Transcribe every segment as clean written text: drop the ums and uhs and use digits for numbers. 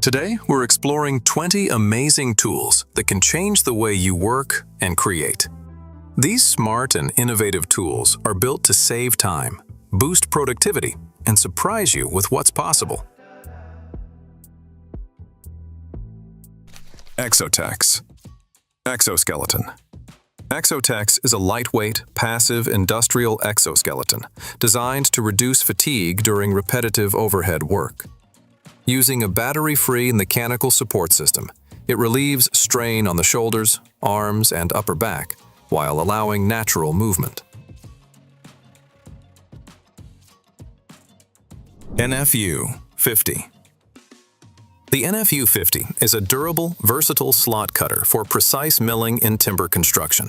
Today, we're exploring 20 amazing tools that can change the way you work and create. These smart and innovative tools are built to save time, boost productivity, and surprise you with what's possible. EXOTEX Exoskeleton. EXOTEX is a lightweight, passive industrial exoskeleton designed to reduce fatigue during repetitive overhead work. Using a battery-free mechanical support system, it relieves strain on the shoulders, arms, and upper back while allowing natural movement. NFU 50. The NFU 50 is a durable, versatile slot cutter for precise milling in timber construction.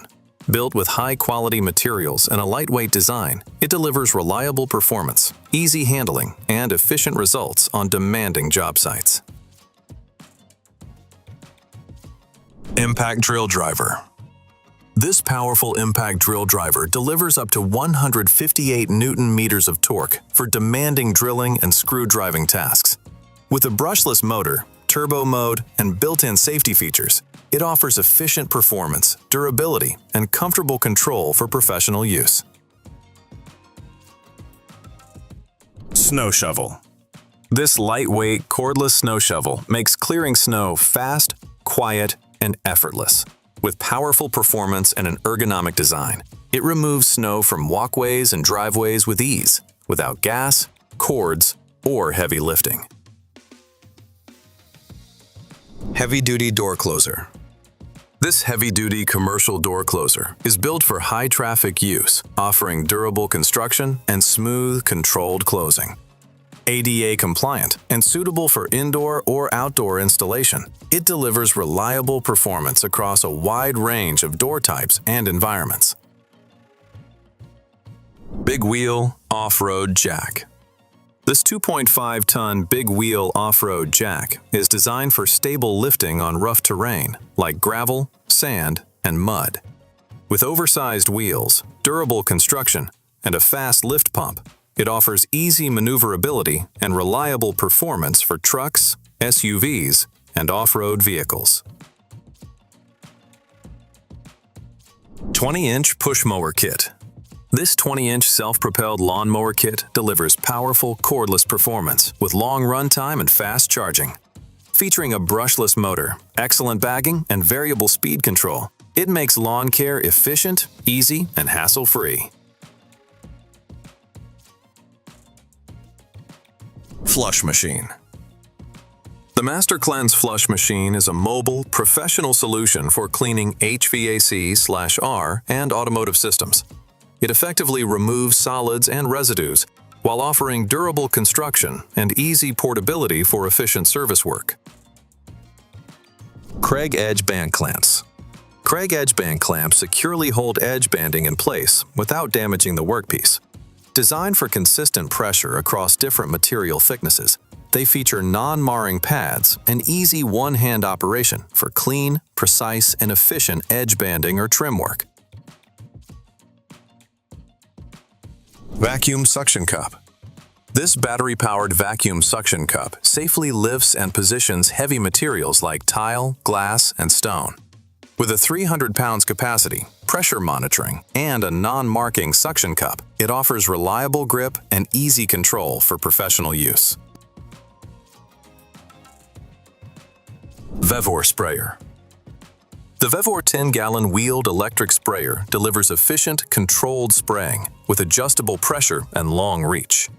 Built with high-quality materials and a lightweight design, it delivers reliable performance, easy handling, and efficient results on demanding job sites. Impact Drill Driver. This powerful impact drill driver delivers up to 158 Newton-meters of torque for demanding drilling and screw driving tasks. With a brushless motor, turbo mode, and built-in safety features, it offers efficient performance, durability, and comfortable control for professional use. Snow Shovel. This lightweight, cordless snow shovel makes clearing snow fast, quiet, and effortless. With powerful performance and an ergonomic design, it removes snow from walkways and driveways with ease, without gas, cords, or heavy lifting. Heavy-duty door closer. This heavy-duty commercial door closer is built for high-traffic use, offering durable construction and smooth, controlled closing. ADA compliant and suitable for indoor or outdoor installation, it delivers reliable performance across a wide range of door types and environments. Big Wheel Off-Road Jack. This 2.5-ton big wheel off-road jack is designed for stable lifting on rough terrain like gravel, sand, and mud. With oversized wheels, durable construction, and a fast lift pump, it offers easy maneuverability and reliable performance for trucks, SUVs, and off-road vehicles. 20-inch push mower kit. This 20-inch self-propelled lawnmower kit delivers powerful cordless performance with long runtime and fast charging. Featuring a brushless motor, excellent bagging, and variable speed control, it makes lawn care efficient, easy, and hassle-free. Flush Machine. The Master Cleanse Flush Machine is a mobile, professional solution for cleaning HVAC/R and automotive systems. It effectively removes solids and residues while offering durable construction and easy portability for efficient service work. Kreg Edge Band Clamps. Kreg Edge Band Clamps securely hold edge banding in place without damaging the workpiece. Designed for consistent pressure across different material thicknesses, they feature non-marring pads and easy one-hand operation for clean, precise, and efficient edge banding or trim work. Vacuum Suction Cup. This battery-powered vacuum suction cup safely lifts and positions heavy materials like tile, glass, and stone. With a 300 pounds capacity, pressure monitoring, and a non-marking suction cup, it offers reliable grip and easy control for professional use. VEVOR Sprayer. The VEVOR 10-gallon wheeled electric sprayer delivers efficient, controlled spraying with adjustable pressure and long reach.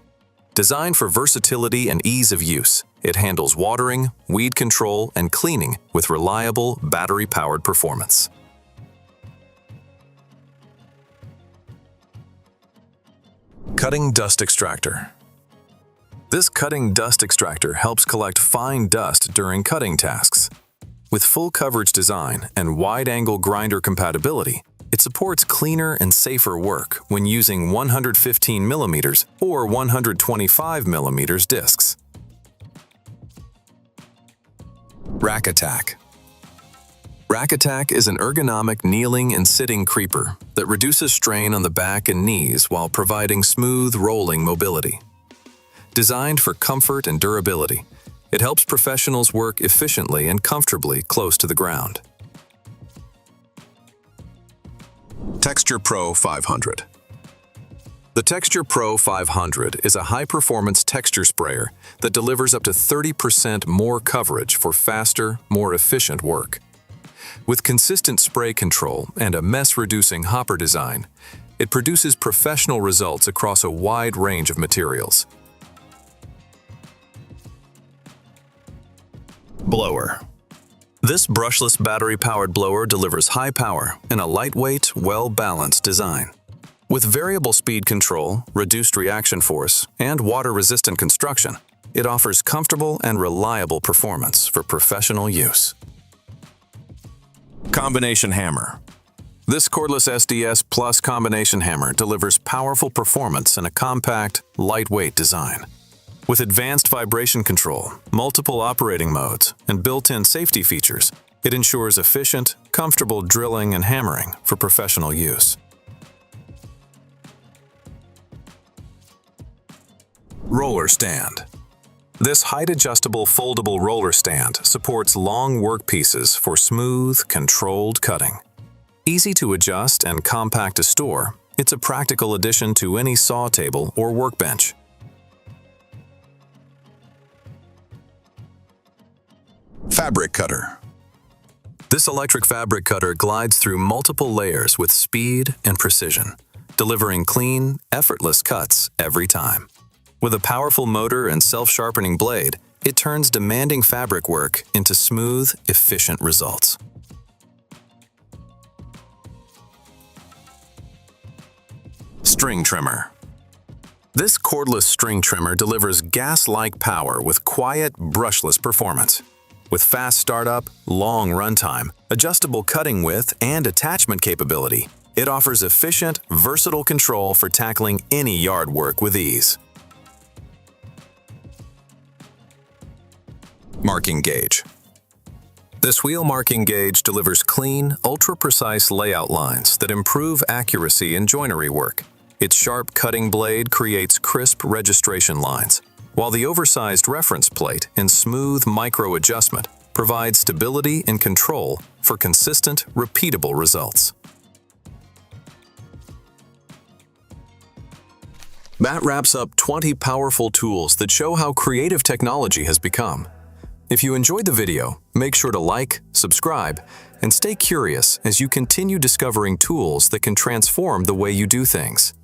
Designed for versatility and ease of use, it handles watering, weed control, and cleaning with reliable, battery-powered performance. Cutting Dust Extractor. This cutting dust extractor helps collect fine dust during cutting tasks. With full coverage design and wide-angle grinder compatibility, it supports cleaner and safer work when using 115mm or 125mm discs. Racatac. Racatac is an ergonomic kneeling and sitting creeper that reduces strain on the back and knees while providing smooth, rolling mobility. Designed for comfort and durability, It helps professionals work efficiently and comfortably close to the ground. Texture Pro 500. The Texture Pro 500 is a high-performance texture sprayer that delivers up to 30% more coverage for faster, more efficient work. With consistent spray control and a mess-reducing hopper design, it produces professional results across a wide range of materials. Blower. This brushless battery-powered blower delivers high power in a lightweight, well-balanced design. With variable speed control, reduced reaction force, and water-resistant construction, it offers comfortable and reliable performance for professional use. Combination hammer. This cordless SDS Plus combination hammer delivers powerful performance in a compact, lightweight design. With advanced vibration control, multiple operating modes, and built-in safety features, it ensures efficient, comfortable drilling and hammering for professional use. Roller stand. This height-adjustable foldable roller stand supports long workpieces for smooth, controlled cutting. Easy to adjust and compact to store, it's a practical addition to any saw table or workbench. Fabric cutter. This electric fabric cutter glides through multiple layers with speed and precision, delivering clean, effortless cuts every time. With a powerful motor and self-sharpening blade, it turns demanding fabric work into smooth, efficient results. String trimmer. This cordless string trimmer delivers gas-like power with quiet, brushless performance. With fast startup, long runtime, adjustable cutting width, and attachment capability, it offers efficient, versatile control for tackling any yard work with ease. Marking gauge. This wheel marking gauge delivers clean, ultra-precise layout lines that improve accuracy in joinery work. Its sharp cutting blade creates crisp registration lines, while the oversized reference plate and smooth micro-adjustment provide stability and control for consistent, repeatable results. That wraps up 20 powerful tools that show how creative technology has become. If you enjoyed the video, make sure to like, subscribe, and stay curious as you continue discovering tools that can transform the way you do things.